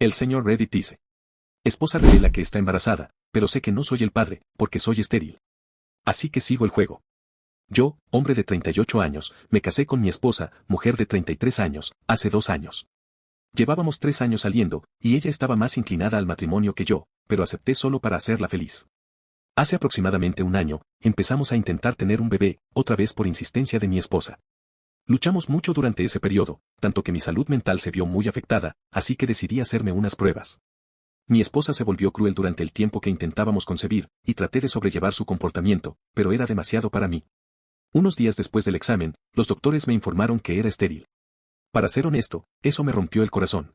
El señor Reddit dice. Esposa revela que está embarazada, pero sé que no soy el padre, porque soy estéril. Así que sigo el juego. Yo, hombre de 38 años, me casé con mi esposa, mujer de 33 años, hace 2 años. Llevábamos 3 años saliendo, y ella estaba más inclinada al matrimonio que yo, pero acepté solo para hacerla feliz. Hace aproximadamente 1 año, empezamos a intentar tener un bebé, otra vez por insistencia de mi esposa. Luchamos mucho durante ese periodo, tanto que mi salud mental se vio muy afectada, así que decidí hacerme unas pruebas. Mi esposa se volvió cruel durante el tiempo que intentábamos concebir, y traté de sobrellevar su comportamiento, pero era demasiado para mí. Unos días después del examen, los doctores me informaron que era estéril. Para ser honesto, eso me rompió el corazón.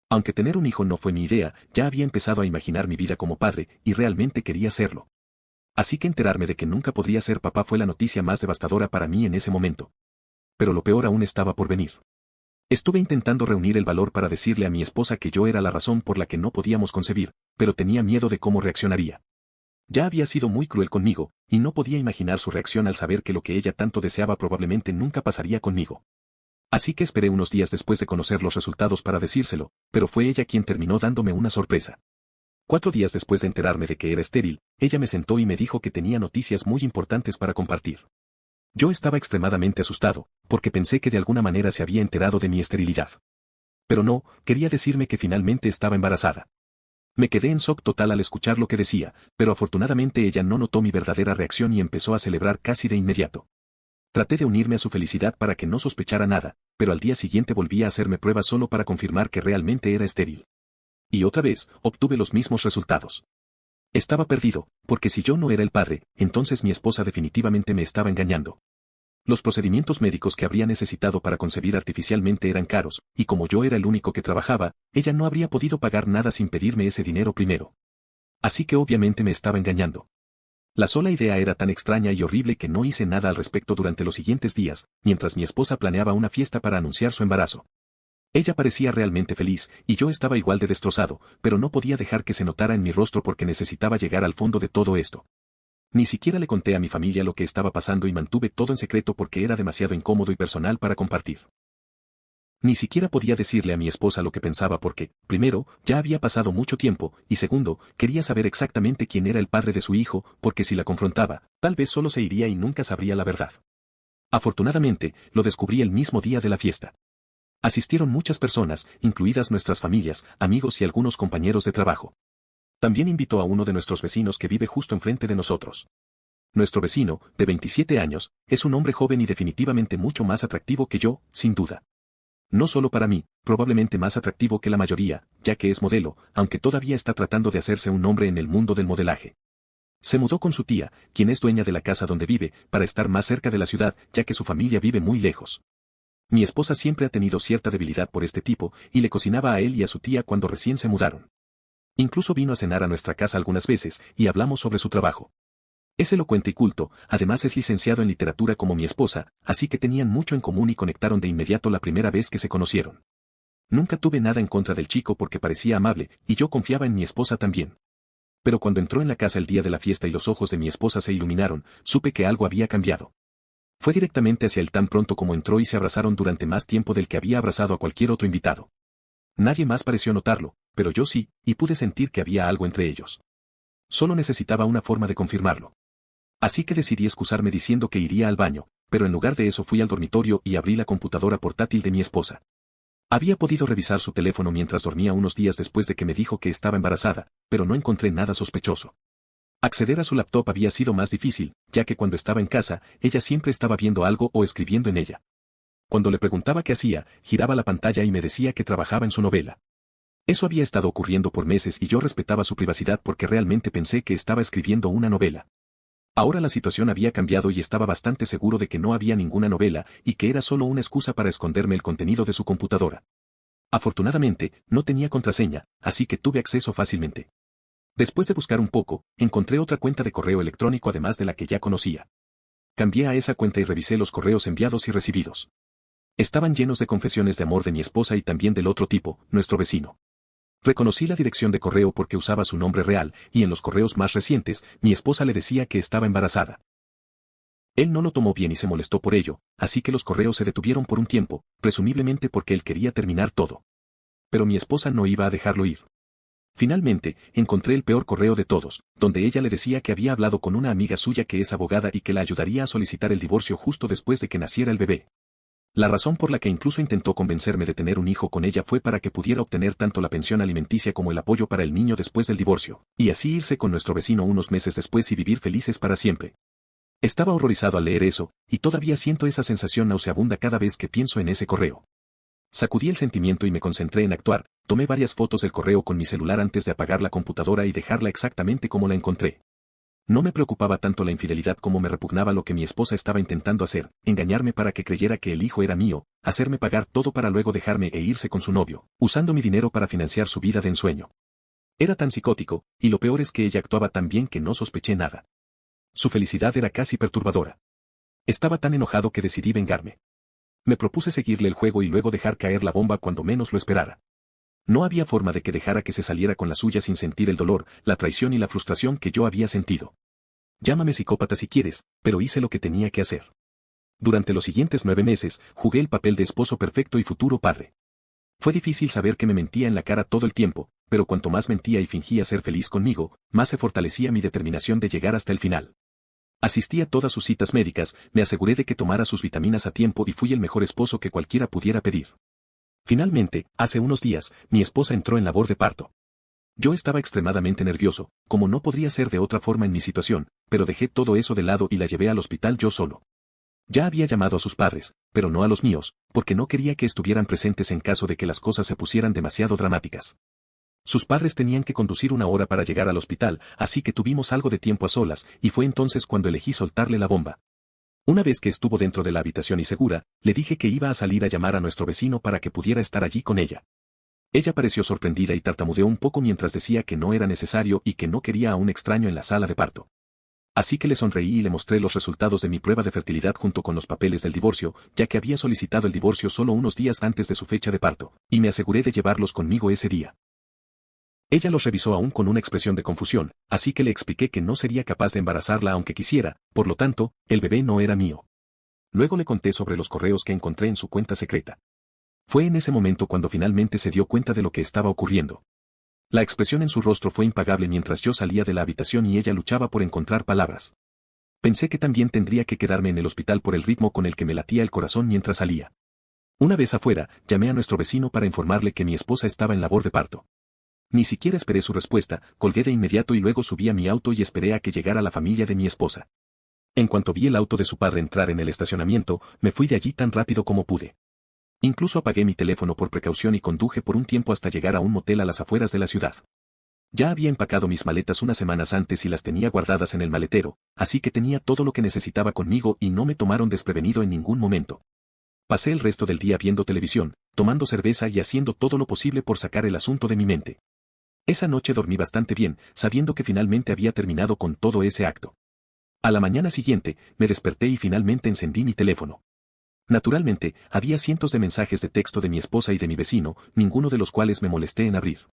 Aunque tener un hijo no fue mi idea, ya había empezado a imaginar mi vida como padre, y realmente quería serlo. Así que enterarme de que nunca podría ser papá fue la noticia más devastadora para mí en ese momento. Pero lo peor aún estaba por venir. Estuve intentando reunir el valor para decirle a mi esposa que yo era la razón por la que no podíamos concebir, pero tenía miedo de cómo reaccionaría. Ya había sido muy cruel conmigo, y no podía imaginar su reacción al saber que lo que ella tanto deseaba probablemente nunca pasaría conmigo. Así que esperé unos días después de conocer los resultados para decírselo, pero fue ella quien terminó dándome una sorpresa. 4 días después de enterarme de que era estéril, ella me sentó y me dijo que tenía noticias muy importantes para compartir. Yo estaba extremadamente asustado, porque pensé que de alguna manera se había enterado de mi esterilidad. Pero no, quería decirme que finalmente estaba embarazada. Me quedé en shock total al escuchar lo que decía, pero afortunadamente ella no notó mi verdadera reacción y empezó a celebrar casi de inmediato. Traté de unirme a su felicidad para que no sospechara nada, pero al día siguiente volví a hacerme pruebas solo para confirmar que realmente era estéril. Y otra vez, obtuve los mismos resultados. Estaba perdido, porque si yo no era el padre, entonces mi esposa definitivamente me estaba engañando. Los procedimientos médicos que habría necesitado para concebir artificialmente eran caros, y como yo era el único que trabajaba, ella no habría podido pagar nada sin pedirme ese dinero primero. Así que obviamente me estaba engañando. La sola idea era tan extraña y horrible que no hice nada al respecto durante los siguientes días, mientras mi esposa planeaba una fiesta para anunciar su embarazo. Ella parecía realmente feliz, y yo estaba igual de destrozado, pero no podía dejar que se notara en mi rostro porque necesitaba llegar al fondo de todo esto. Ni siquiera le conté a mi familia lo que estaba pasando y mantuve todo en secreto porque era demasiado incómodo y personal para compartir. Ni siquiera podía decirle a mi esposa lo que pensaba porque, primero, ya había pasado mucho tiempo, y segundo, quería saber exactamente quién era el padre de su hijo, porque si la confrontaba, tal vez solo se iría y nunca sabría la verdad. Afortunadamente, lo descubrí el mismo día de la fiesta. Asistieron muchas personas, incluidas nuestras familias, amigos y algunos compañeros de trabajo. También invitó a uno de nuestros vecinos que vive justo enfrente de nosotros. Nuestro vecino, de 27 años, es un hombre joven y definitivamente mucho más atractivo que yo, sin duda. No solo para mí, probablemente más atractivo que la mayoría, ya que es modelo, aunque todavía está tratando de hacerse un nombre en el mundo del modelaje. Se mudó con su tía, quien es dueña de la casa donde vive, para estar más cerca de la ciudad, ya que su familia vive muy lejos. Mi esposa siempre ha tenido cierta debilidad por este tipo, y le cocinaba a él y a su tía cuando recién se mudaron. Incluso vino a cenar a nuestra casa algunas veces, y hablamos sobre su trabajo. Es elocuente y culto, además es licenciado en literatura como mi esposa, así que tenían mucho en común y conectaron de inmediato la primera vez que se conocieron. Nunca tuve nada en contra del chico porque parecía amable, y yo confiaba en mi esposa también. Pero cuando entró en la casa el día de la fiesta y los ojos de mi esposa se iluminaron, supe que algo había cambiado. Fue directamente hacia él tan pronto como entró y se abrazaron durante más tiempo del que había abrazado a cualquier otro invitado. Nadie más pareció notarlo, pero yo sí, y pude sentir que había algo entre ellos. Solo necesitaba una forma de confirmarlo. Así que decidí excusarme diciendo que iría al baño, pero en lugar de eso fui al dormitorio y abrí la computadora portátil de mi esposa. Había podido revisar su teléfono mientras dormía unos días después de que me dijo que estaba embarazada, pero no encontré nada sospechoso. Acceder a su laptop había sido más difícil, ya que cuando estaba en casa, ella siempre estaba viendo algo o escribiendo en ella. Cuando le preguntaba qué hacía, giraba la pantalla y me decía que trabajaba en su novela. Eso había estado ocurriendo por meses y yo respetaba su privacidad porque realmente pensé que estaba escribiendo una novela. Ahora la situación había cambiado y estaba bastante seguro de que no había ninguna novela y que era solo una excusa para esconderme el contenido de su computadora. Afortunadamente, no tenía contraseña, así que tuve acceso fácilmente. Después de buscar un poco, encontré otra cuenta de correo electrónico además de la que ya conocía. Cambié a esa cuenta y revisé los correos enviados y recibidos. Estaban llenos de confesiones de amor de mi esposa y también del otro tipo, nuestro vecino. Reconocí la dirección de correo porque usaba su nombre real, y en los correos más recientes, mi esposa le decía que estaba embarazada. Él no lo tomó bien y se molestó por ello, así que los correos se detuvieron por un tiempo, presumiblemente porque él quería terminar todo. Pero mi esposa no iba a dejarlo ir. Finalmente, encontré el peor correo de todos, donde ella le decía que había hablado con una amiga suya que es abogada y que la ayudaría a solicitar el divorcio justo después de que naciera el bebé. La razón por la que incluso intentó convencerme de tener un hijo con ella fue para que pudiera obtener tanto la pensión alimenticia como el apoyo para el niño después del divorcio, y así irse con nuestro vecino unos meses después y vivir felices para siempre. Estaba horrorizado al leer eso, y todavía siento esa sensación nauseabunda cada vez que pienso en ese correo. Sacudí el sentimiento y me concentré en actuar, tomé varias fotos del correo con mi celular antes de apagar la computadora y dejarla exactamente como la encontré. No me preocupaba tanto la infidelidad como me repugnaba lo que mi esposa estaba intentando hacer, engañarme para que creyera que el hijo era mío, hacerme pagar todo para luego dejarme e irse con su novio, usando mi dinero para financiar su vida de ensueño. Era tan psicótico, y lo peor es que ella actuaba tan bien que no sospeché nada. Su felicidad era casi perturbadora. Estaba tan enojado que decidí vengarme. Me propuse seguirle el juego y luego dejar caer la bomba cuando menos lo esperara. No había forma de que dejara que se saliera con la suya sin sentir el dolor, la traición y la frustración que yo había sentido. Llámame psicópata si quieres, pero hice lo que tenía que hacer. Durante los siguientes 9 meses, jugué el papel de esposo perfecto y futuro padre. Fue difícil saber que me mentía en la cara todo el tiempo, pero cuanto más mentía y fingía ser feliz conmigo, más se fortalecía mi determinación de llegar hasta el final. Asistí a todas sus citas médicas, me aseguré de que tomara sus vitaminas a tiempo y fui el mejor esposo que cualquiera pudiera pedir. Finalmente, hace unos días, mi esposa entró en labor de parto. Yo estaba extremadamente nervioso, como no podría ser de otra forma en mi situación, pero dejé todo eso de lado y la llevé al hospital yo solo. Ya había llamado a sus padres, pero no a los míos, porque no quería que estuvieran presentes en caso de que las cosas se pusieran demasiado dramáticas. Sus padres tenían que conducir 1 hora para llegar al hospital, así que tuvimos algo de tiempo a solas, y fue entonces cuando elegí soltarle la bomba. Una vez que estuvo dentro de la habitación y segura, le dije que iba a salir a llamar a nuestro vecino para que pudiera estar allí con ella. Ella pareció sorprendida y tartamudeó un poco mientras decía que no era necesario y que no quería a un extraño en la sala de parto. Así que le sonreí y le mostré los resultados de mi prueba de fertilidad junto con los papeles del divorcio, ya que había solicitado el divorcio solo unos días antes de su fecha de parto, y me aseguré de llevarlos conmigo ese día. Ella los revisó aún con una expresión de confusión, así que le expliqué que no sería capaz de embarazarla aunque quisiera, por lo tanto, el bebé no era mío. Luego le conté sobre los correos que encontré en su cuenta secreta. Fue en ese momento cuando finalmente se dio cuenta de lo que estaba ocurriendo. La expresión en su rostro fue impagable mientras yo salía de la habitación y ella luchaba por encontrar palabras. Pensé que también tendría que quedarme en el hospital por el ritmo con el que me latía el corazón mientras salía. Una vez afuera, llamé a nuestro vecino para informarle que mi esposa estaba en labor de parto. Ni siquiera esperé su respuesta, colgué de inmediato y luego subí a mi auto y esperé a que llegara la familia de mi esposa. En cuanto vi el auto de su padre entrar en el estacionamiento, me fui de allí tan rápido como pude. Incluso apagué mi teléfono por precaución y conduje por un tiempo hasta llegar a un motel a las afueras de la ciudad. Ya había empacado mis maletas unas semanas antes y las tenía guardadas en el maletero, así que tenía todo lo que necesitaba conmigo y no me tomaron desprevenido en ningún momento. Pasé el resto del día viendo televisión, tomando cerveza y haciendo todo lo posible por sacar el asunto de mi mente. Esa noche dormí bastante bien, sabiendo que finalmente había terminado con todo ese acto. A la mañana siguiente, me desperté y finalmente encendí mi teléfono. Naturalmente, había cientos de mensajes de texto de mi esposa y de mi vecino, ninguno de los cuales me molesté en abrir.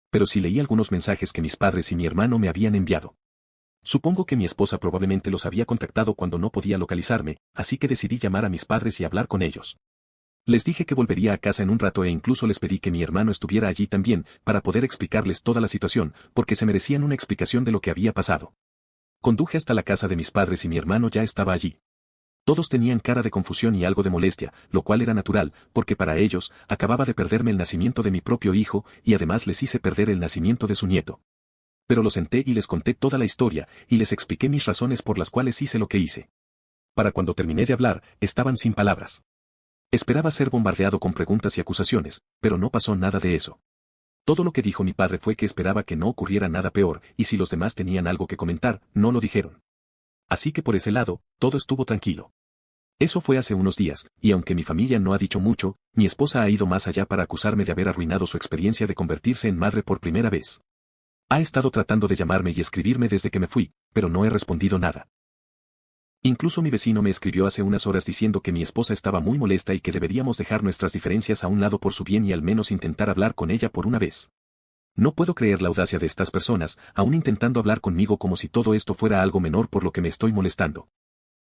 Pero sí leí algunos mensajes que mis padres y mi hermano me habían enviado. Supongo que mi esposa probablemente los había contactado cuando no podía localizarme, así que decidí llamar a mis padres y hablar con ellos. Les dije que volvería a casa en un rato e incluso les pedí que mi hermano estuviera allí también, para poder explicarles toda la situación, porque se merecían una explicación de lo que había pasado. Conduje hasta la casa de mis padres y mi hermano ya estaba allí. Todos tenían cara de confusión y algo de molestia, lo cual era natural, porque para ellos, acababa de perderme el nacimiento de mi propio hijo, y además les hice perder el nacimiento de su nieto. Pero los senté y les conté toda la historia, y les expliqué mis razones por las cuales hice lo que hice. Para cuando terminé de hablar, estaban sin palabras. Esperaba ser bombardeado con preguntas y acusaciones, pero no pasó nada de eso. Todo lo que dijo mi padre fue que esperaba que no ocurriera nada peor, y si los demás tenían algo que comentar, no lo dijeron. Así que por ese lado, todo estuvo tranquilo. Eso fue hace unos días, y aunque mi familia no ha dicho mucho, mi esposa ha ido más allá para acusarme de haber arruinado su experiencia de convertirse en madre por primera vez. Ha estado tratando de llamarme y escribirme desde que me fui, pero no he respondido nada. Incluso mi vecino me escribió hace unas horas diciendo que mi esposa estaba muy molesta y que deberíamos dejar nuestras diferencias a un lado por su bien y al menos intentar hablar con ella por una vez. No puedo creer la audacia de estas personas, aún intentando hablar conmigo como si todo esto fuera algo menor por lo que me estoy molestando.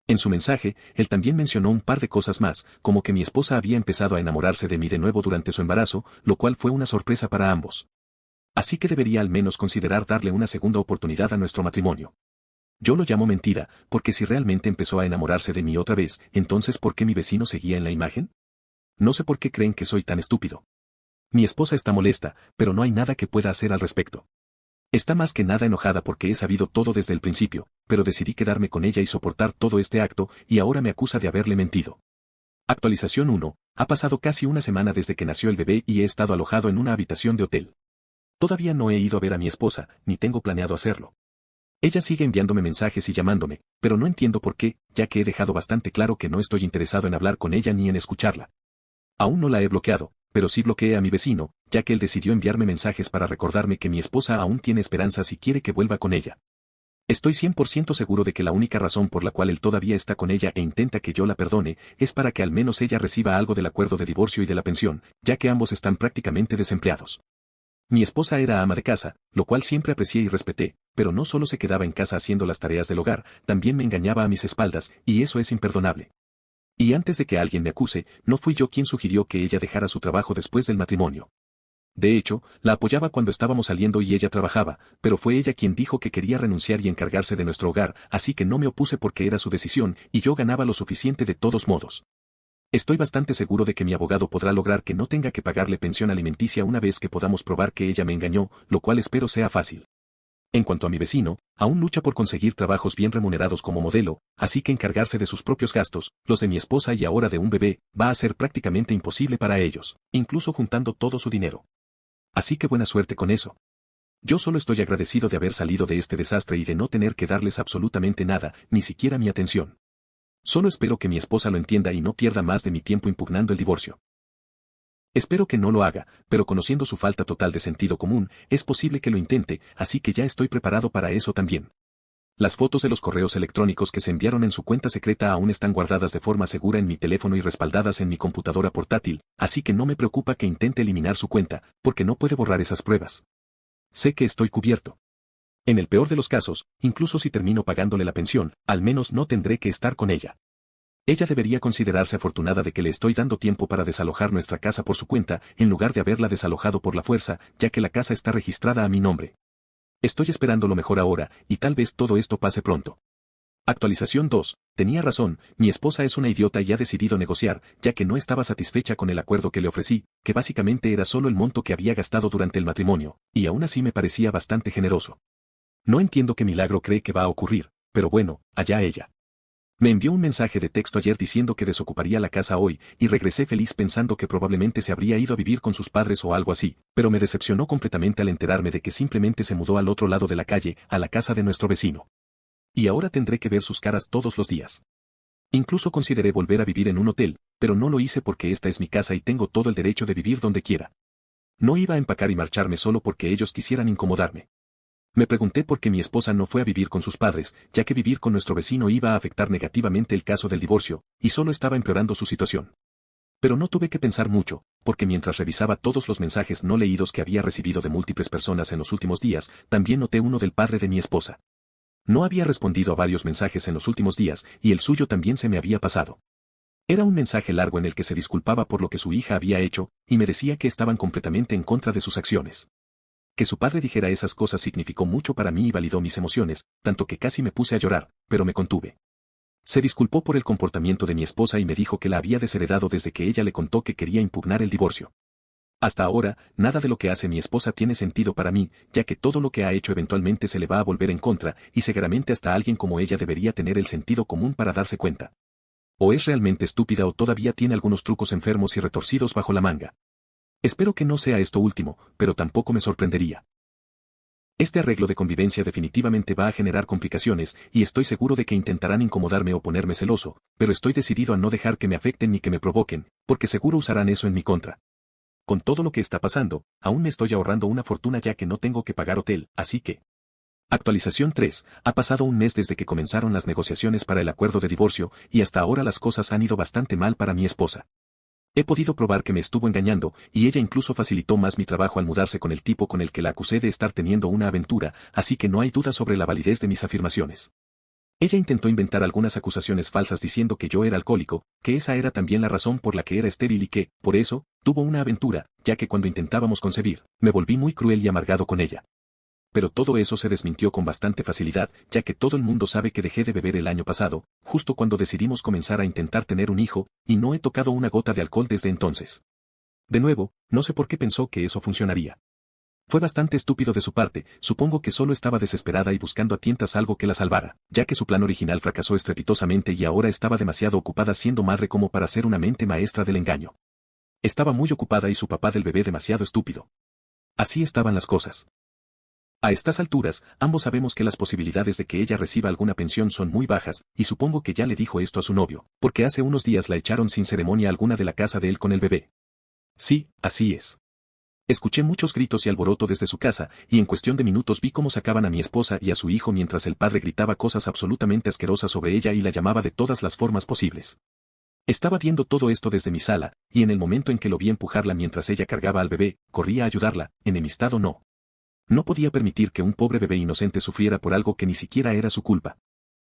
En su mensaje, él también mencionó un par de cosas más, como que mi esposa había empezado a enamorarse de mí de nuevo durante su embarazo, lo cual fue una sorpresa para ambos. Así que debería al menos considerar darle una segunda oportunidad a nuestro matrimonio. Yo lo llamo mentira, porque si realmente empezó a enamorarse de mí otra vez, entonces ¿por qué mi vecino seguía en la imagen? No sé por qué creen que soy tan estúpido. Mi esposa está molesta, pero no hay nada que pueda hacer al respecto. Está más que nada enojada porque he sabido todo desde el principio, pero decidí quedarme con ella y soportar todo este acto, y ahora me acusa de haberle mentido. Actualización 1. Ha pasado casi una semana desde que nació el bebé y he estado alojado en una habitación de hotel. Todavía no he ido a ver a mi esposa, ni tengo planeado hacerlo. Ella sigue enviándome mensajes y llamándome, pero no entiendo por qué, ya que he dejado bastante claro que no estoy interesado en hablar con ella ni en escucharla. Aún no la he bloqueado, pero sí bloqueé a mi vecino, ya que él decidió enviarme mensajes para recordarme que mi esposa aún tiene esperanzas y quiere que vuelva con ella. Estoy 100% seguro de que la única razón por la cual él todavía está con ella e intenta que yo la perdone, es para que al menos ella reciba algo del acuerdo de divorcio y de la pensión, ya que ambos están prácticamente desempleados. Mi esposa era ama de casa, lo cual siempre aprecié y respeté, pero no solo se quedaba en casa haciendo las tareas del hogar, también me engañaba a mis espaldas, y eso es imperdonable. Y antes de que alguien me acuse, no fui yo quien sugirió que ella dejara su trabajo después del matrimonio. De hecho, la apoyaba cuando estábamos saliendo y ella trabajaba, pero fue ella quien dijo que quería renunciar y encargarse de nuestro hogar, así que no me opuse porque era su decisión, y yo ganaba lo suficiente de todos modos. Estoy bastante seguro de que mi abogado podrá lograr que no tenga que pagarle pensión alimenticia una vez que podamos probar que ella me engañó, lo cual espero sea fácil. En cuanto a mi vecino, aún lucha por conseguir trabajos bien remunerados como modelo, así que encargarse de sus propios gastos, los de mi esposa y ahora de un bebé, va a ser prácticamente imposible para ellos, incluso juntando todo su dinero. Así que buena suerte con eso. Yo solo estoy agradecido de haber salido de este desastre y de no tener que darles absolutamente nada, ni siquiera mi atención. Solo espero que mi esposa lo entienda y no pierda más de mi tiempo impugnando el divorcio. Espero que no lo haga, pero conociendo su falta total de sentido común, es posible que lo intente, así que ya estoy preparado para eso también. Las fotos de los correos electrónicos que se enviaron en su cuenta secreta aún están guardadas de forma segura en mi teléfono y respaldadas en mi computadora portátil, así que no me preocupa que intente eliminar su cuenta, porque no puede borrar esas pruebas. Sé que estoy cubierto. En el peor de los casos, incluso si termino pagándole la pensión, al menos no tendré que estar con ella. Ella debería considerarse afortunada de que le estoy dando tiempo para desalojar nuestra casa por su cuenta, en lugar de haberla desalojado por la fuerza, ya que la casa está registrada a mi nombre. Estoy esperando lo mejor ahora, y tal vez todo esto pase pronto. Actualización 2. Tenía razón, mi esposa es una idiota y ha decidido negociar, ya que no estaba satisfecha con el acuerdo que le ofrecí, que básicamente era solo el monto que había gastado durante el matrimonio, y aún así me parecía bastante generoso. No entiendo qué milagro cree que va a ocurrir, pero bueno, allá ella. Me envió un mensaje de texto ayer diciendo que desocuparía la casa hoy, y regresé feliz pensando que probablemente se habría ido a vivir con sus padres o algo así, pero me decepcionó completamente al enterarme de que simplemente se mudó al otro lado de la calle, a la casa de nuestro vecino. Y ahora tendré que ver sus caras todos los días. Incluso consideré volver a vivir en un hotel, pero no lo hice porque esta es mi casa y tengo todo el derecho de vivir donde quiera. No iba a empacar y marcharme solo porque ellos quisieran incomodarme. Me pregunté por qué mi esposa no fue a vivir con sus padres, ya que vivir con nuestro vecino iba a afectar negativamente el caso del divorcio, y solo estaba empeorando su situación. Pero no tuve que pensar mucho, porque mientras revisaba todos los mensajes no leídos que había recibido de múltiples personas en los últimos días, también noté uno del padre de mi esposa. No había respondido a varios mensajes en los últimos días, y el suyo también se me había pasado. Era un mensaje largo en el que se disculpaba por lo que su hija había hecho, y me decía que estaban completamente en contra de sus acciones. Que su padre dijera esas cosas significó mucho para mí y validó mis emociones, tanto que casi me puse a llorar, pero me contuve. Se disculpó por el comportamiento de mi esposa y me dijo que la había desheredado desde que ella le contó que quería impugnar el divorcio. Hasta ahora, nada de lo que hace mi esposa tiene sentido para mí, ya que todo lo que ha hecho eventualmente se le va a volver en contra, y seguramente hasta alguien como ella debería tener el sentido común para darse cuenta. O es realmente estúpida o todavía tiene algunos trucos enfermos y retorcidos bajo la manga. Espero que no sea esto último, pero tampoco me sorprendería. Este arreglo de convivencia definitivamente va a generar complicaciones, y estoy seguro de que intentarán incomodarme o ponerme celoso, pero estoy decidido a no dejar que me afecten ni que me provoquen, porque seguro usarán eso en mi contra. Con todo lo que está pasando, aún me estoy ahorrando una fortuna ya que no tengo que pagar hotel, así que... Actualización 3. Ha pasado un mes desde que comenzaron las negociaciones para el acuerdo de divorcio, y hasta ahora las cosas han ido bastante mal para mi esposa. He podido probar que me estuvo engañando, y ella incluso facilitó más mi trabajo al mudarse con el tipo con el que la acusé de estar teniendo una aventura, así que no hay duda sobre la validez de mis afirmaciones. Ella intentó inventar algunas acusaciones falsas diciendo que yo era alcohólico, que esa era también la razón por la que era estéril y que, por eso, tuvo una aventura, ya que cuando intentábamos concebir, me volví muy cruel y amargado con ella. Pero todo eso se desmintió con bastante facilidad, ya que todo el mundo sabe que dejé de beber el año pasado, justo cuando decidimos comenzar a intentar tener un hijo, y no he tocado una gota de alcohol desde entonces. De nuevo, no sé por qué pensó que eso funcionaría. Fue bastante estúpido de su parte, supongo que solo estaba desesperada y buscando a tientas algo que la salvara, ya que su plan original fracasó estrepitosamente y ahora estaba demasiado ocupada siendo madre como para ser una mente maestra del engaño. Estaba muy ocupada y su papá del bebé demasiado estúpido. Así estaban las cosas. A estas alturas, ambos sabemos que las posibilidades de que ella reciba alguna pensión son muy bajas, y supongo que ya le dijo esto a su novio, porque hace unos días la echaron sin ceremonia alguna de la casa de él con el bebé. Sí, así es. Escuché muchos gritos y alboroto desde su casa, y en cuestión de minutos vi cómo sacaban a mi esposa y a su hijo mientras el padre gritaba cosas absolutamente asquerosas sobre ella y la llamaba de todas las formas posibles. Estaba viendo todo esto desde mi sala, y en el momento en que lo vi empujarla mientras ella cargaba al bebé, corrí a ayudarla, enemistad o no. No podía permitir que un pobre bebé inocente sufriera por algo que ni siquiera era su culpa.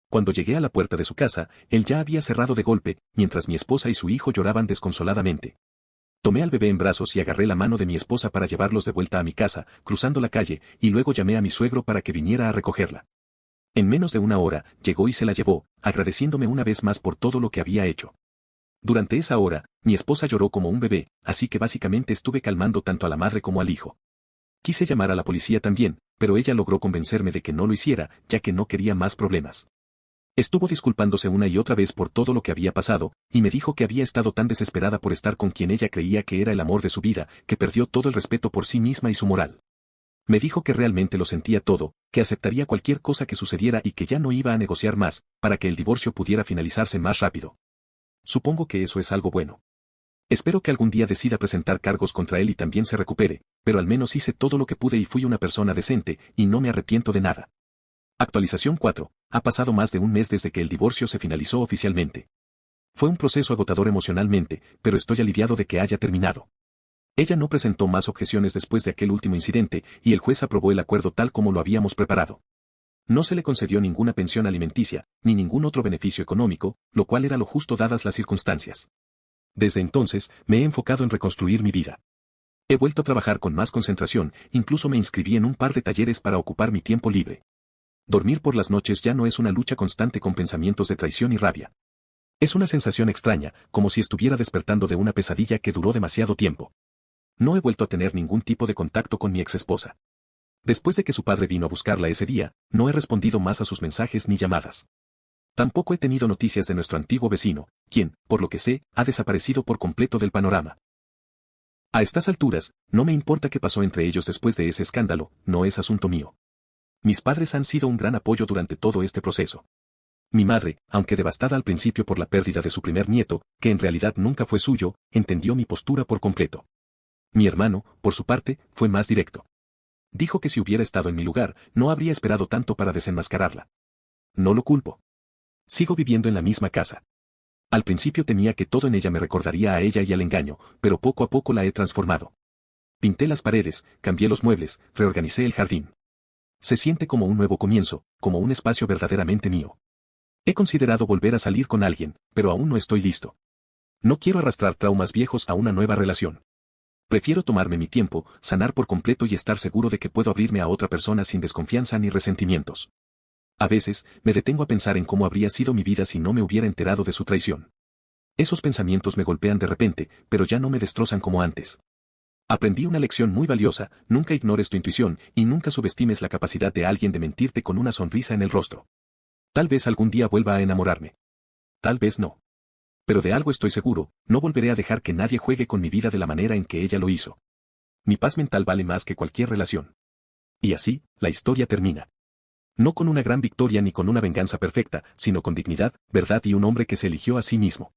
Cuando llegué a la puerta de su casa, él ya había cerrado de golpe, mientras mi esposa y su hijo lloraban desconsoladamente. Tomé al bebé en brazos y agarré la mano de mi esposa para llevarlos de vuelta a mi casa, cruzando la calle, y luego llamé a mi suegro para que viniera a recogerla. En menos de una hora, llegó y se la llevó, agradeciéndome una vez más por todo lo que había hecho. Durante esa hora, mi esposa lloró como un bebé, así que básicamente estuve calmando tanto a la madre como al hijo. Quise llamar a la policía también, pero ella logró convencerme de que no lo hiciera, ya que no quería más problemas. Estuvo disculpándose una y otra vez por todo lo que había pasado, y me dijo que había estado tan desesperada por estar con quien ella creía que era el amor de su vida, que perdió todo el respeto por sí misma y su moral. Me dijo que realmente lo sentía todo, que aceptaría cualquier cosa que sucediera y que ya no iba a negociar más, para que el divorcio pudiera finalizarse más rápido. Supongo que eso es algo bueno. Espero que algún día decida presentar cargos contra él y también se recupere, pero al menos hice todo lo que pude y fui una persona decente, y no me arrepiento de nada. Actualización 4. Ha pasado más de un mes desde que el divorcio se finalizó oficialmente. Fue un proceso agotador emocionalmente, pero estoy aliviado de que haya terminado. Ella no presentó más objeciones después de aquel último incidente, y el juez aprobó el acuerdo tal como lo habíamos preparado. No se le concedió ninguna pensión alimenticia, ni ningún otro beneficio económico, lo cual era lo justo dadas las circunstancias. Desde entonces, me he enfocado en reconstruir mi vida. He vuelto a trabajar con más concentración, incluso me inscribí en un par de talleres para ocupar mi tiempo libre. Dormir por las noches ya no es una lucha constante con pensamientos de traición y rabia. Es una sensación extraña, como si estuviera despertando de una pesadilla que duró demasiado tiempo. No he vuelto a tener ningún tipo de contacto con mi exesposa. Después de que su padre vino a buscarla ese día, no he respondido más a sus mensajes ni llamadas. Tampoco he tenido noticias de nuestro antiguo vecino, quien, por lo que sé, ha desaparecido por completo del panorama. A estas alturas, no me importa qué pasó entre ellos después de ese escándalo, no es asunto mío. Mis padres han sido un gran apoyo durante todo este proceso. Mi madre, aunque devastada al principio por la pérdida de su primer nieto, que en realidad nunca fue suyo, entendió mi postura por completo. Mi hermano, por su parte, fue más directo. Dijo que si hubiera estado en mi lugar, no habría esperado tanto para desenmascararla. No lo culpo. Sigo viviendo en la misma casa. Al principio temía que todo en ella me recordaría a ella y al engaño, pero poco a poco la he transformado. Pinté las paredes, cambié los muebles, reorganicé el jardín. Se siente como un nuevo comienzo, como un espacio verdaderamente mío. He considerado volver a salir con alguien, pero aún no estoy listo. No quiero arrastrar traumas viejos a una nueva relación. Prefiero tomarme mi tiempo, sanar por completo y estar seguro de que puedo abrirme a otra persona sin desconfianza ni resentimientos. A veces, me detengo a pensar en cómo habría sido mi vida si no me hubiera enterado de su traición. Esos pensamientos me golpean de repente, pero ya no me destrozan como antes. Aprendí una lección muy valiosa: nunca ignores tu intuición, y nunca subestimes la capacidad de alguien de mentirte con una sonrisa en el rostro. Tal vez algún día vuelva a enamorarme. Tal vez no. Pero de algo estoy seguro, no volveré a dejar que nadie juegue con mi vida de la manera en que ella lo hizo. Mi paz mental vale más que cualquier relación. Y así, la historia termina. No con una gran victoria ni con una venganza perfecta, sino con dignidad, verdad y un hombre que se eligió a sí mismo.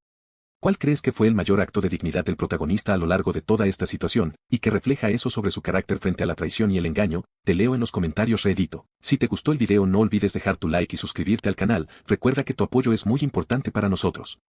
¿Cuál crees que fue el mayor acto de dignidad del protagonista a lo largo de toda esta situación, y que refleja eso sobre su carácter frente a la traición y el engaño? Te leo en los comentarios, reedito. Si te gustó el video no olvides dejar tu like y suscribirte al canal, recuerda que tu apoyo es muy importante para nosotros.